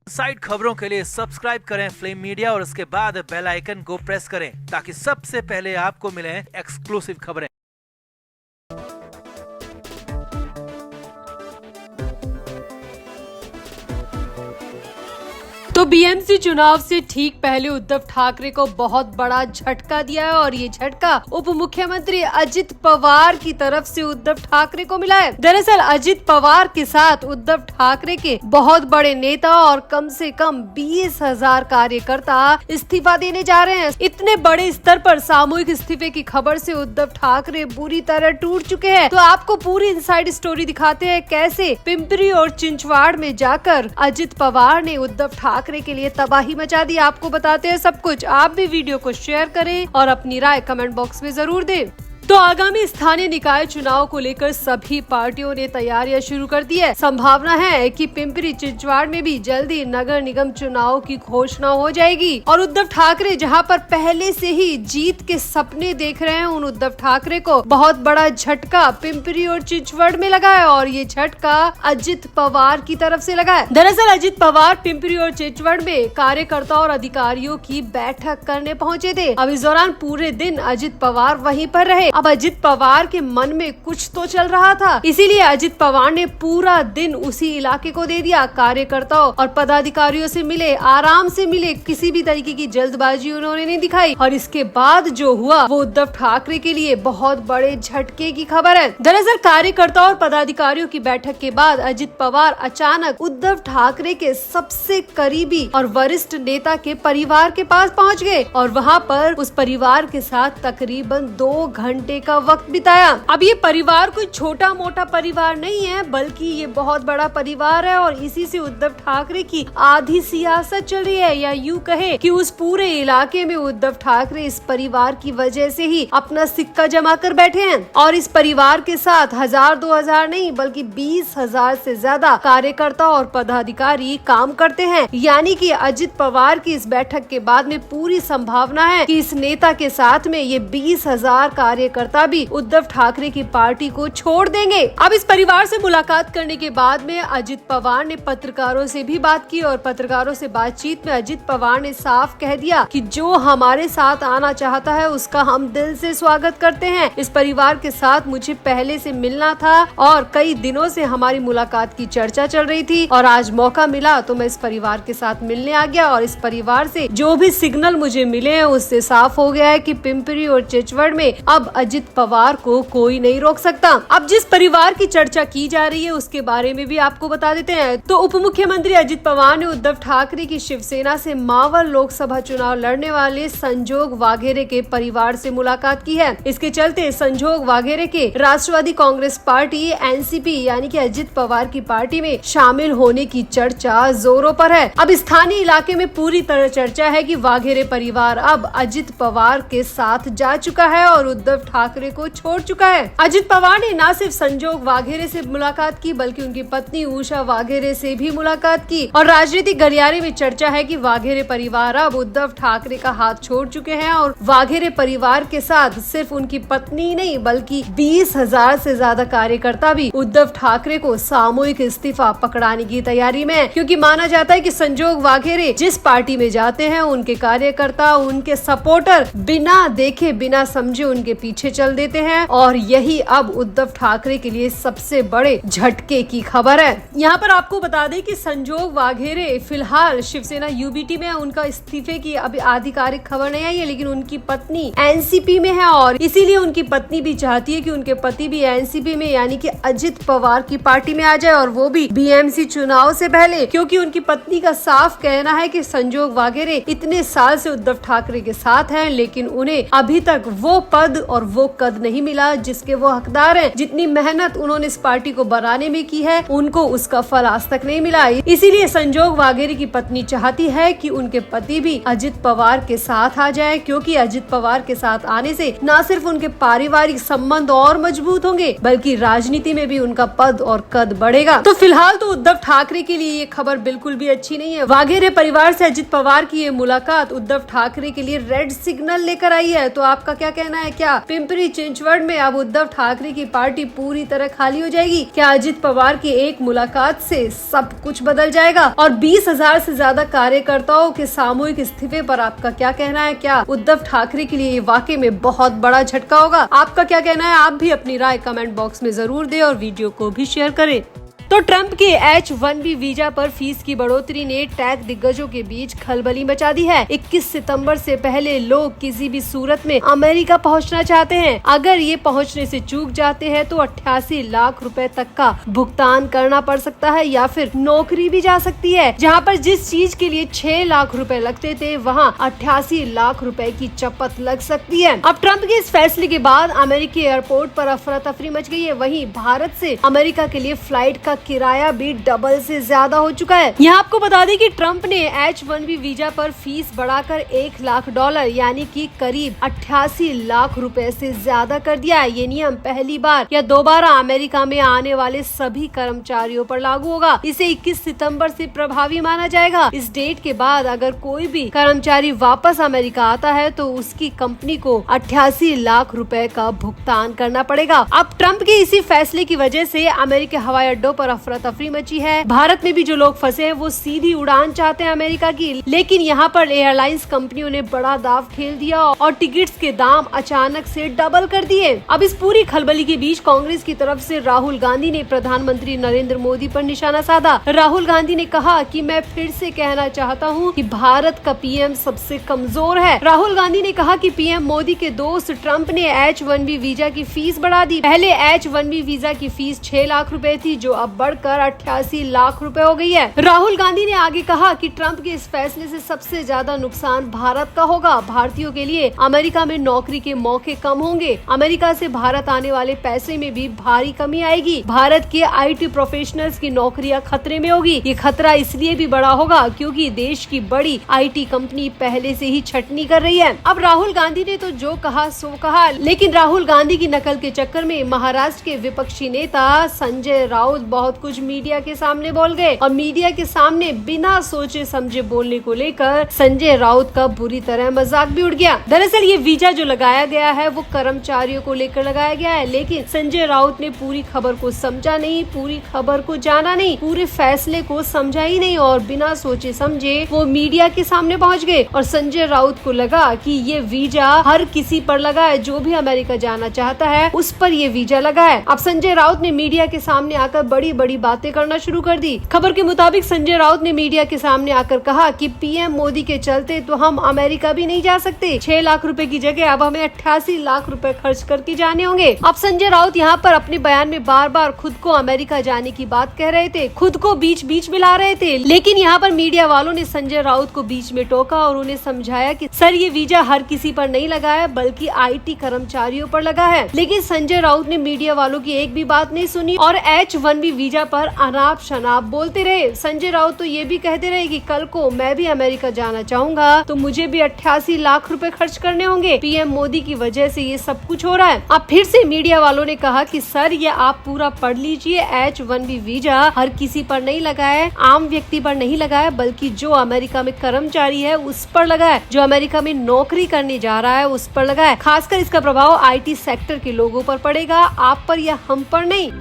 Side खबरों के लिए सब्सक्राइब करें फ्लेम मीडिया और उसके बाद बेल आइकन को प्रेस करें ताकि सबसे पहले आपको मिले एक्सक्लूसिव खबरें। तो बीएमसी चुनाव से ठीक पहले उद्धव ठाकरे को बहुत बड़ा झटका दिया है और ये झटका उप मुख्यमंत्री अजित पवार की तरफ से उद्धव ठाकरे को मिला है। दरअसल अजित पवार के साथ उद्धव ठाकरे के बहुत बड़े नेता और कम से कम 20,000 कार्यकर्ता इस्तीफा देने जा रहे हैं। इतने बड़े स्तर पर सामूहिक इस्तीफे की खबर से उद्धव ठाकरे बुरी तरह टूट चुके हैं। तो आपको पूरी इनसाइड स्टोरी दिखाते हैं कैसे पिंपरी और चिंचवाड़ में जाकर अजित पवार ने उद्धव ठाकरे के लिए तबाही मचा दी। आपको बताते हैं सब कुछ। आप भी वीडियो को शेयर करें और अपनी राय कमेंट बॉक्स में जरूर दें। तो आगामी स्थानीय निकाय चुनाव को लेकर सभी पार्टियों ने तैयारियां शुरू कर दी है। संभावना है कि पिंपरी चिंचवाड़ में भी जल्दी नगर निगम चुनाव की घोषणा हो जाएगी और उद्धव ठाकरे जहां पर पहले से ही जीत के सपने देख रहे हैं, उन उद्धव ठाकरे को बहुत बड़ा झटका पिंपरी और चिंचवाड़ में लगा है और ये झटका अजित पवार की तरफ से लगा है। दरअसल अजित पवार पिंपरी और चिंचवाड़ में कार्यकर्ताओं और अधिकारियों की बैठक करने पहुँचे थे। अब इस दौरान पूरे दिन अजित पवार वहीं पर रहे। अब अजित पवार के मन में कुछ तो चल रहा था, इसीलिए अजित पवार ने पूरा दिन उसी इलाके को दे दिया। कार्यकर्ताओं और पदाधिकारियों से मिले, आराम से मिले, किसी भी तरीके की जल्दबाजी उन्होंने नहीं दिखाई। और इसके बाद जो हुआ वो उद्धव ठाकरे के लिए बहुत बड़े झटके की खबर है। दरअसल कार्यकर्ताओं और पदाधिकारियों की बैठक के बाद अजित पवार अचानक उद्धव ठाकरे के सबसे करीबी और वरिष्ठ नेता के परिवार के पास पहुँच गए और वहाँ पर उस परिवार के साथ तकरीबन 2 घंटे का वक्त बिताया। अब ये परिवार कोई छोटा मोटा परिवार नहीं है, बल्कि ये बहुत बड़ा परिवार है और इसी से उद्धव ठाकरे की आधी सियासत चल रही है, या यूं कहे कि उस पूरे इलाके में उद्धव ठाकरे इस परिवार की वजह से ही अपना सिक्का जमा कर बैठे हैं। और इस परिवार के साथ 1000-2000 नहीं बल्कि 20,000 से ज्यादा कार्यकर्ता और पदाधिकारी काम करते हैं। यानी कि अजित पवार की इस बैठक के बाद में पूरी संभावना है कि इस नेता के साथ में ये 20,000 कार्यकर्ता भी उद्धव ठाकरे की पार्टी को छोड़ देंगे। अब इस परिवार से मुलाकात करने के बाद में अजित पवार ने पत्रकारों से भी बात की और पत्रकारों से बातचीत में अजित पवार ने साफ कह दिया कि जो हमारे साथ आना चाहता है उसका हम दिल से स्वागत करते हैं। इस परिवार के साथ मुझे पहले से मिलना था और कई दिनों से हमारी मुलाकात की चर्चा चल रही थी और आज मौका मिला तो मैं इस परिवार के साथ मिलने आ गया। और इस परिवार से जो भी सिग्नल मुझे मिले हैं उससे साफ हो गया है कि पिंपरी और चिंचवाड़ में अब अजित पवार को कोई नहीं रोक सकता। अब जिस परिवार की चर्चा की जा रही है उसके बारे में भी आपको बता देते हैं। तो उप मुख्यमंत्री अजित पवार ने उद्धव ठाकरे की शिवसेना से मावल लोकसभा चुनाव लड़ने वाले संजोग वाघेरे के परिवार से मुलाकात की है। इसके चलते संजोग वाघेरे के राष्ट्रवादी कांग्रेस पार्टी एनसीपी यानी कि अजित पवार की पार्टी में शामिल होने की चर्चा जोरों पर है। अब स्थानीय इलाके में पूरी तरह चर्चा है कि वाघेरे परिवार अब अजित पवार के साथ जा चुका है और उद्धव ठाकरे को छोड़ चुका है। अजित पवार ने न सिर्फ संजोग वाघेरे से मुलाकात की बल्कि उनकी पत्नी उषा वाघेरे से भी मुलाकात की और राजनीतिक गलियारे में चर्चा है कि वाघेरे परिवार अब उद्धव ठाकरे का हाथ छोड़ चुके हैं और वाघेरे परिवार के साथ सिर्फ उनकी पत्नी नहीं बल्कि 20,000 से ज्यादा कार्यकर्ता भी उद्धव ठाकरे को सामूहिक इस्तीफा पकड़ाने की तैयारी में है। क्योंकि माना जाता है कि संजोग वाघेरे जिस पार्टी में जाते हैं उनके कार्यकर्ता, उनके सपोर्टर बिना देखे बिना समझे उनके पीछे चल देते हैं और यही अब उद्धव ठाकरे के लिए सबसे बड़े झटके की खबर है। यहाँ पर आपको बता दें कि संजोग वाघेरे फिलहाल शिवसेना यूबीटी में, उनका इस्तीफे की अभी आधिकारिक खबर नहीं आई है, लेकिन उनकी पत्नी एनसीपी में है और इसीलिए उनकी पत्नी भी चाहती है कि उनके पति भी एनसीपी में यानी कि अजित पवार की पार्टी में आ जाए और वो भी बीएमसी चुनाव से पहले। क्योंकि उनकी पत्नी का साफ कहना है कि संजोग वाघेरे इतने साल से उद्धव ठाकरे के साथ हैं लेकिन उन्हें अभी तक वो पद और वो कद नहीं मिला जिसके वो हकदार हैं। जितनी मेहनत उन्होंने इस पार्टी को बनाने में की है उनको उसका फल आज तक नहीं मिला। इसीलिए संजोग वाघेरे की पत्नी चाहती है कि उनके पति भी अजित पवार के साथ आ जाए, क्योंकि अजित पवार के साथ आने से न सिर्फ उनके पारिवारिक संबंध और मजबूत होंगे बल्कि राजनीति में भी उनका पद और कद बढ़ेगा। तो फिलहाल तो उद्धव ठाकरे के लिए ये खबर बिल्कुल भी अच्छी नहीं है। वाघेरे परिवार से अजित पवार की ये मुलाकात उद्धव ठाकरे के लिए रेड सिग्नल लेकर आई है। तो आपका क्या कहना है? क्या पिंपरी चिंचवड में अब उद्धव ठाकरे की पार्टी पूरी तरह खाली हो जाएगी। क्या अजित पवार की एक मुलाकात से सब कुछ बदल जाएगा? और 20,000 से ज्यादा कार्यकर्ताओं के सामूहिक इस्तीफे पर आपका क्या कहना है? क्या उद्धव ठाकरे के लिए ये वाकई में बहुत बड़ा झटका होगा? आपका क्या कहना है? आप भी अपनी राय कमेंट बॉक्स में जरूर दें और वीडियो को भी शेयर करें। तो ट्रंप के H-1B वीजा पर फीस की बढ़ोतरी ने टेक दिग्गजों के बीच खलबली मचा दी है। 21 सितंबर से पहले लोग किसी भी सूरत में अमेरिका पहुंचना चाहते हैं। अगर ये पहुंचने से चूक जाते हैं तो 88 लाख रुपए तक का भुगतान करना पड़ सकता है या फिर नौकरी भी जा सकती है। जहां पर जिस चीज के लिए 6 लाख रुपए लगते थे वहां 88 लाख रुपए की चपत लग सकती है। अब ट्रंप के इस फैसले के बाद अमेरिकी एयरपोर्ट पर अफरा तफरी मच गई है। वहीं भारत से अमेरिका के लिए फ्लाइट का किराया भी डबल से ज्यादा हो चुका है। यहाँ आपको बता दें कि ट्रंप ने H-1B वीजा पर फीस बढ़ाकर $1 लाख यानी कि करीब 88 लाख रुपए से ज्यादा कर दिया है। ये नियम पहली बार या दोबारा अमेरिका में आने वाले सभी कर्मचारियों पर लागू होगा। इसे 21 सितंबर से प्रभावी माना जाएगा। इस डेट के बाद अगर कोई भी कर्मचारी वापस अमेरिका आता है तो उसकी कंपनी को 88 लाख रुपए का भुगतान करना पड़ेगा। अब ट्रंप के इसी फैसले की वजह से अमेरिकी हवाई अड्डों पर अफरा तफरी मची है। भारत में भी जो लोग फंसे हैं वो सीधी उड़ान चाहते हैं अमेरिका की, लेकिन यहाँ पर एयरलाइंस कंपनियों ने बड़ा दाव खेल दिया और टिकट्स के दाम अचानक से डबल कर दिए। अब इस पूरी खलबली के बीच कांग्रेस की तरफ से राहुल गांधी ने प्रधानमंत्री नरेंद्र मोदी पर निशाना साधा। राहुल गांधी ने कहा कि मैं फिर से कहना चाहता हूँ कि भारत का पीएम सबसे कमजोर है। राहुल गांधी ने कहा कि पीएम मोदी के दोस्त ट्रंप ने H-1B वीजा की फीस बढ़ा दी। पहले H-1B वीजा की फीस 6 लाख रुपए थी जो अब बढ़कर 88 लाख रुपए हो गई है। राहुल गांधी ने आगे कहा कि ट्रंप के इस फैसले से सबसे ज्यादा नुकसान भारत का होगा। भारतीयों के लिए अमेरिका में नौकरी के मौके कम होंगे। अमेरिका से भारत आने वाले पैसे में भी भारी कमी आएगी। भारत के IT प्रोफेशनल्स की नौकरियां खतरे में होगी। ये खतरा इसलिए भी बड़ा होगा क्योंकि देश की बड़ी IT कंपनी पहले से ही छटनी कर रही है। अब राहुल गांधी ने तो जो कहा सो कहा, लेकिन राहुल गांधी की नकल के चक्कर में महाराष्ट्र के विपक्षी नेता संजय राउत बहुत कुछ मीडिया के सामने बोल गए और मीडिया के सामने बिना सोचे समझे बोलने को लेकर संजय राउत का बुरी तरह मजाक भी उड़ गया। दरअसल ये वीजा जो लगाया गया है वो कर्मचारियों को लेकर लगाया गया है, लेकिन संजय राउत ने पूरी खबर को समझा नहीं, पूरी खबर को जाना नहीं, पूरे फैसले को समझा ही नहीं और बिना सोचे समझे वो मीडिया के सामने पहुंच गए। और संजय राउत को लगा कि ये वीजा हर किसी पर लगा है, जो भी अमेरिका जाना चाहता है उस पर ये वीजा लगा है। अब संजय राउत ने मीडिया के सामने आकर बड़ी बड़ी बातें करना शुरू कर दी। खबर के मुताबिक संजय राउत ने मीडिया के सामने आकर कहा कि पीएम मोदी के चलते तो हम अमेरिका भी नहीं जा सकते। 6 लाख रुपए की जगह अब हमें 88 लाख रुपए खर्च करके जाने होंगे। अब संजय राउत यहाँ पर अपने बयान में बार बार खुद को अमेरिका जाने की बात कह रहे थे, खुद को बीच बीच में ला रहे थे, लेकिन यहाँ पर मीडिया वालों ने संजय राउत को बीच में टोका और उन्हें समझाया कि सर ये वीजा हर किसी पर नहीं लगा है बल्कि IT कर्मचारियों पर लगा है। लेकिन संजय राउत ने मीडिया वालों की एक भी बात नहीं सुनी और H-1B वीजा पर अनाप शनाप बोलते रहे। संजय राउत तो ये भी कहते रहे कि कल को मैं भी अमेरिका जाना चाहूंगा तो मुझे भी 88 लाख रुपए खर्च करने होंगे। पीएम मोदी की वजह से ये सब कुछ हो रहा है। अब फिर से मीडिया वालों ने कहा कि सर ये आप पूरा पढ़ लीजिए, H-1B वीजा हर किसी पर नहीं लगा है, आम व्यक्ति पर नहीं लगा है बल्कि जो अमेरिका में कर्मचारी है उस पर लगा है, जो अमेरिका में नौकरी करने जा रहा है उस पर लगा है। खासकर इसका प्रभाव IT सेक्टर के लोगों पर पड़ेगा, आप पर या हम पर नहीं।